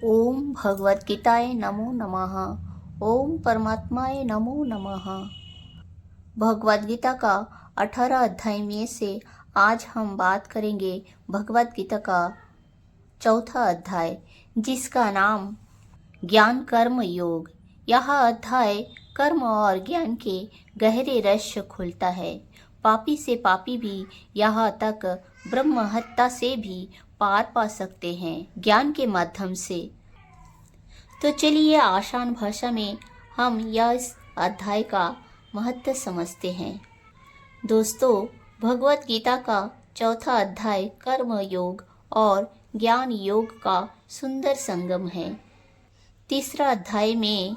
ओम भगवद गीताय नमो नमः। ओम परमात्माय नमो नमः। भगवद गीता का 18 अध्याय में से आज हम बात करेंगे भगवद गीता का चौथा अध्याय, जिसका नाम ज्ञान कर्म योग। यह अध्याय कर्म और ज्ञान के गहरे रहस्य खोलता है। पापी से पापी भी यहाँ तक ब्रह्म हत्या से भी पार पा सकते हैं ज्ञान के माध्यम से। तो चलिए आसान भाषा में हम इस अध्याय का महत्व समझते हैं। दोस्तों, भगवत गीता का चौथा अध्याय कर्म योग और ज्ञान योग का सुंदर संगम है। तीसरा अध्याय में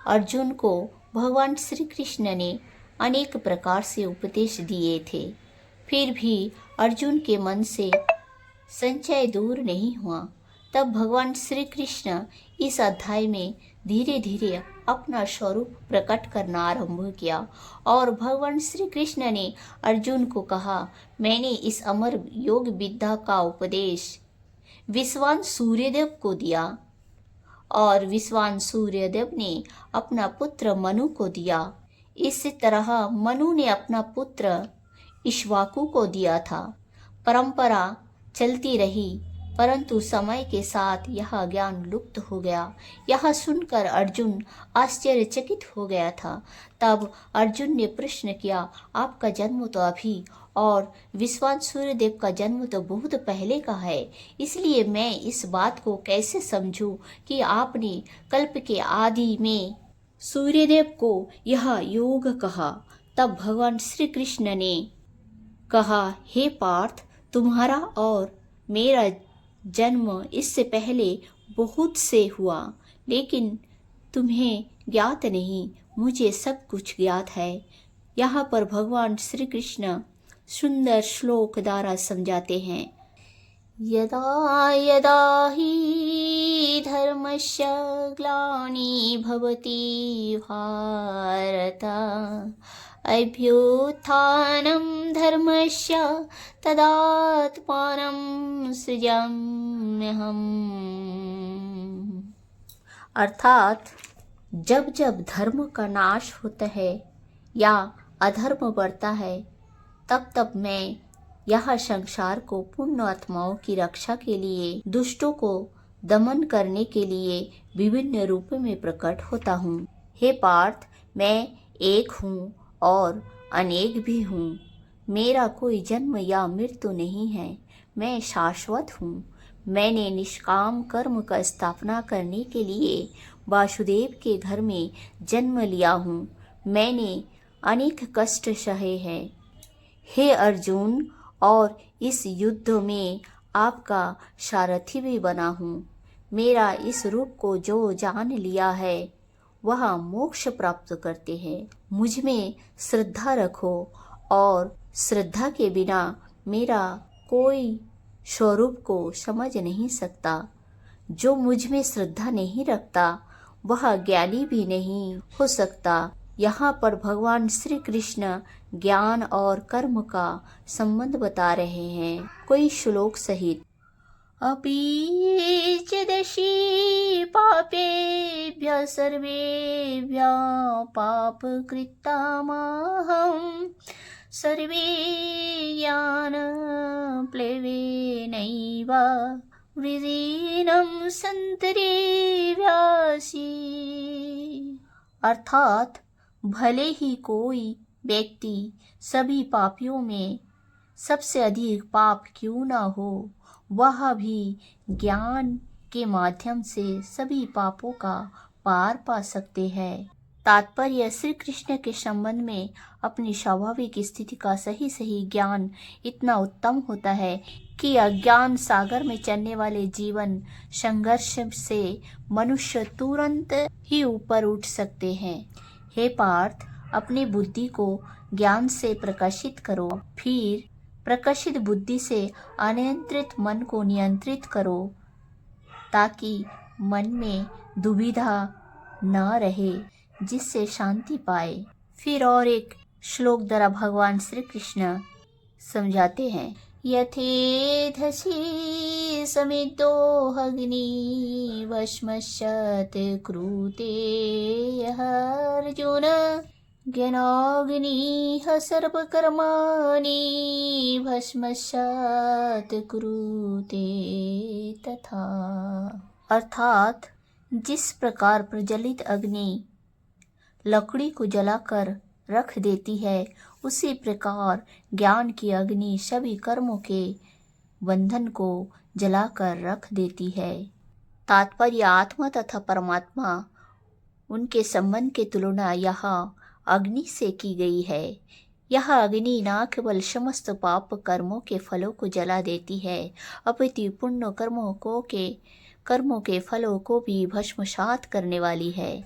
अर्जुन को भगवान श्री कृष्ण ने अनेक प्रकार से उपदेश दिए थे, फिर भी अर्जुन के मन से संशय दूर नहीं हुआ। तब भगवान श्री कृष्ण इस अध्याय में धीरे धीरे अपना स्वरूप प्रकट करना आरंभ किया और भगवान श्री कृष्ण ने अर्जुन को कहा, मैंने इस अमर योग विद्या का उपदेश विश्वान सूर्यदेव को दिया और विश्वान सूर्यदेव ने अपना पुत्र मनु को दिया। इसी तरह मनु ने अपना पुत्र इक्ष्वाकु को दिया था। परंपरा चलती रही, परंतु समय के साथ यह ज्ञान लुप्त हो गया। यह सुनकर अर्जुन आश्चर्यचकित हो गया था। तब अर्जुन ने प्रश्न किया, आपका जन्म तो अभी और विश्वान सूर्यदेव का जन्म तो बहुत पहले का है, इसलिए मैं इस बात को कैसे समझूं कि आपने कल्प के आदि में सूर्यदेव को यह योग कहा। तब भगवान श्री कृष्ण ने कहा, हे पार्थ, तुम्हारा और मेरा जन्म इससे पहले बहुत से हुआ, लेकिन तुम्हें ज्ञात नहीं, मुझे सब कुछ ज्ञात है। यहाँ पर भगवान श्री कृष्ण सुंदर श्लोक द्वारा समझाते हैं, यदा यदा हि धर्मस्य ग्लानि भवति भारत अभ्युत्थानं धर्मस्य तदात्मानं सृजाम्यहम्। अर्थात जब जब धर्म का नाश होता है या अधर्म बढ़ता है, तब तब मैं यह संसार को पुण्य आत्माओं की रक्षा के लिए, दुष्टों को दमन करने के लिए विभिन्न रूपों में प्रकट होता हूँ। हे पार्थ, मैं एक हूँ और अनेक भी हूँ। मेरा कोई जन्म या मृत्यु नहीं है, मैं शाश्वत हूँ। मैंने निष्काम कर्म का स्थापना करने के लिए वासुदेव के घर में जन्म लिया हूँ। मैंने अनेक कष्ट सहे हैं, हे अर्जुन, और इस युद्ध में आपका सारथी भी बना हूँ। मेरा इस रूप को जो जान लिया है वह मोक्ष प्राप्त करते हैं। मुझ में श्रद्धा रखो, और श्रद्धा के बिना मेरा कोई स्वरूप को समझ नहीं सकता। जो मुझ में श्रद्धा नहीं रखता वह ज्ञानी भी नहीं हो सकता। यहाँ पर भगवान श्री कृष्ण ज्ञान और कर्म का संबंध बता रहे हैं, कोई श्लोक सहित। अपि चेदसि पापेभ्यः सर्वेभ्यः पापकृत्तमहं सर्वे ज्ञानप्लवेनैव वृजिनं सन्तरेव्यासि। अर्थात भले ही कोई व्यक्ति सभी पापियों में सबसे अधिक पाप क्यों न हो, वह भी ज्ञान के माध्यम से सभी पापों का पार पा सकते हैं। तात्पर्य, श्री कृष्ण के संबंध में अपनी स्वाभाविक स्थिति का सही सही ज्ञान इतना उत्तम होता है कि अज्ञान सागर में चलने वाले जीवन संघर्ष से मनुष्य तुरंत ही ऊपर उठ सकते हैं। हे पार्थ, अपनी बुद्धि को ज्ञान से प्रकाशित करो, फिर प्रकाशित बुद्धि से अनियंत्रित मन को नियंत्रित करो, ताकि मन में दुविधा न रहे, जिससे शांति पाए। फिर और एक श्लोक द्वारा भगवान श्री कृष्ण समझाते हैं, यथेधसि समिद्धोऽग्नि भस्मस्यात् कृते यः अर्जुन ज्ञानाग्निः सर्वकर्माणि भस्मस्यात् कुरुते तथा। अर्थात जिस प्रकार प्रज्वलित अग्नि लकड़ी को जलाकर रख देती है, उसी प्रकार ज्ञान की अग्नि सभी कर्मों के बंधन को जलाकर रख देती है। तात्पर्य आत्मा तथा परमात्मा उनके संबंध की तुलना यहाँ अग्नि से की गई है। यह अग्नि न केवल समस्त पाप कर्मों के फलों को जला देती है, अपितु पुण्य कर्मों के फलों को भी भस्मसात करने वाली है।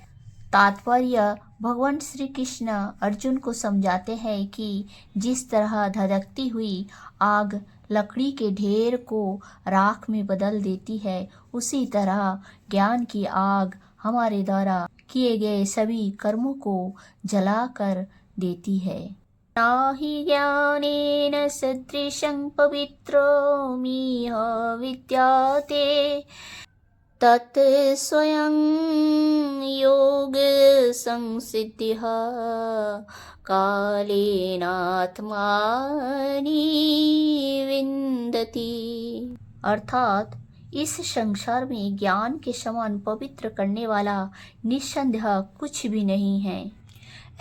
तात्पर्य भगवान श्री कृष्ण अर्जुन को समझाते हैं कि जिस तरह धधकती हुई आग लकड़ी के ढेर को राख में बदल देती है, उसी तरह ज्ञान की आग हमारे द्वारा किए गए सभी कर्मों को जला कर देती है। नाहि ज्ञानेन सदृशं पवित्रो मिह विद्यते तत् स्वयं योग संसिद्धिः कालेनात्मानि विन्दति। अर्थात इस संसार में ज्ञान के समान पवित्र करने वाला निस्संदेह कुछ भी नहीं है।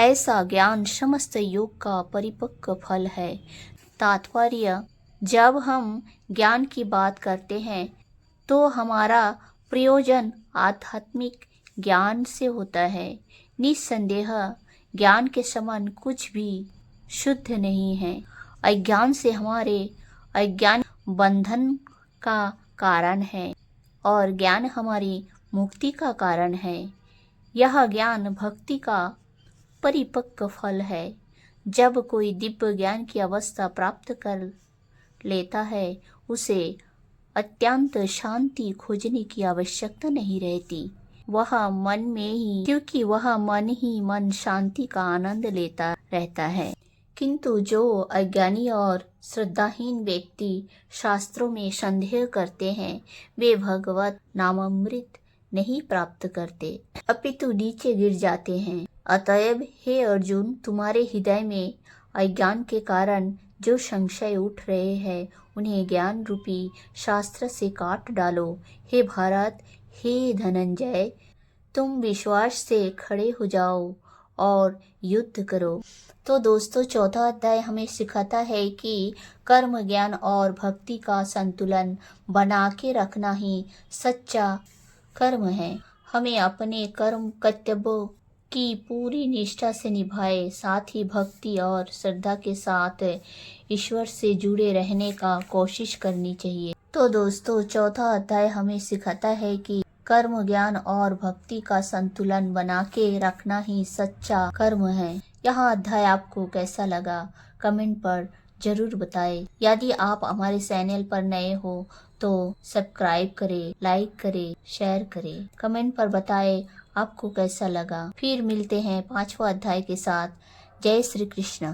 ऐसा ज्ञान समस्त योग का परिपक्व फल है। तात्पर्य जब हम ज्ञान की बात करते हैं तो हमारा प्रयोजन आध्यात्मिक ज्ञान से होता है। निस्संदेह ज्ञान के समान कुछ भी शुद्ध नहीं है। अज्ञान से हमारे अज्ञान बंधन का कारण है और ज्ञान हमारी मुक्ति का कारण है। यह ज्ञान भक्ति का परिपक्व फल है। जब कोई दिव्य ज्ञान की अवस्था प्राप्त कर लेता है, उसे अत्यंत शांति खोजने की आवश्यकता नहीं रहती। क्योंकि वह मन ही मन शांति का आनंद लेता रहता है। किंतु जो अज्ञानी और श्रद्धाहीन व्यक्ति शास्त्रों में संदेह करते हैं, वे भगवत नामामृत नहीं प्राप्त करते, अपितु नीचे गिर जाते हैं। अतएव हे अर्जुन, तुम्हारे हृदय में अज्ञान के कारण जो संशय उठ रहे हैं, उन्हें ज्ञान रूपी शास्त्र से काट डालो। हे भारत, हे धनंजय, तुम विश्वास से खड़े हो जाओ और युद्ध करो। तो दोस्तों, चौथा अध्याय हमें सिखाता है कि कर्म, ज्ञान और भक्ति का संतुलन बना के रखना ही सच्चा कर्म है। हमें अपने कर्म कर्तव्यों की पूरी निष्ठा से निभाए, साथ ही भक्ति और श्रद्धा के साथ ईश्वर से जुड़े रहने का कोशिश करनी चाहिए। तो दोस्तों, चौथा अध्याय हमें सिखाता है कि कर्म, ज्ञान और भक्ति का संतुलन बना के रखना ही सच्चा कर्म है। यह अध्याय आपको कैसा लगा कमेंट पर जरूर बताएं। यदि आप हमारे चैनल पर नए हो तो सब्सक्राइब करें, लाइक करें, शेयर करें। कमेंट पर बताएं आपको कैसा लगा। फिर मिलते हैं 5वां अध्याय के साथ। जय श्री कृष्ण।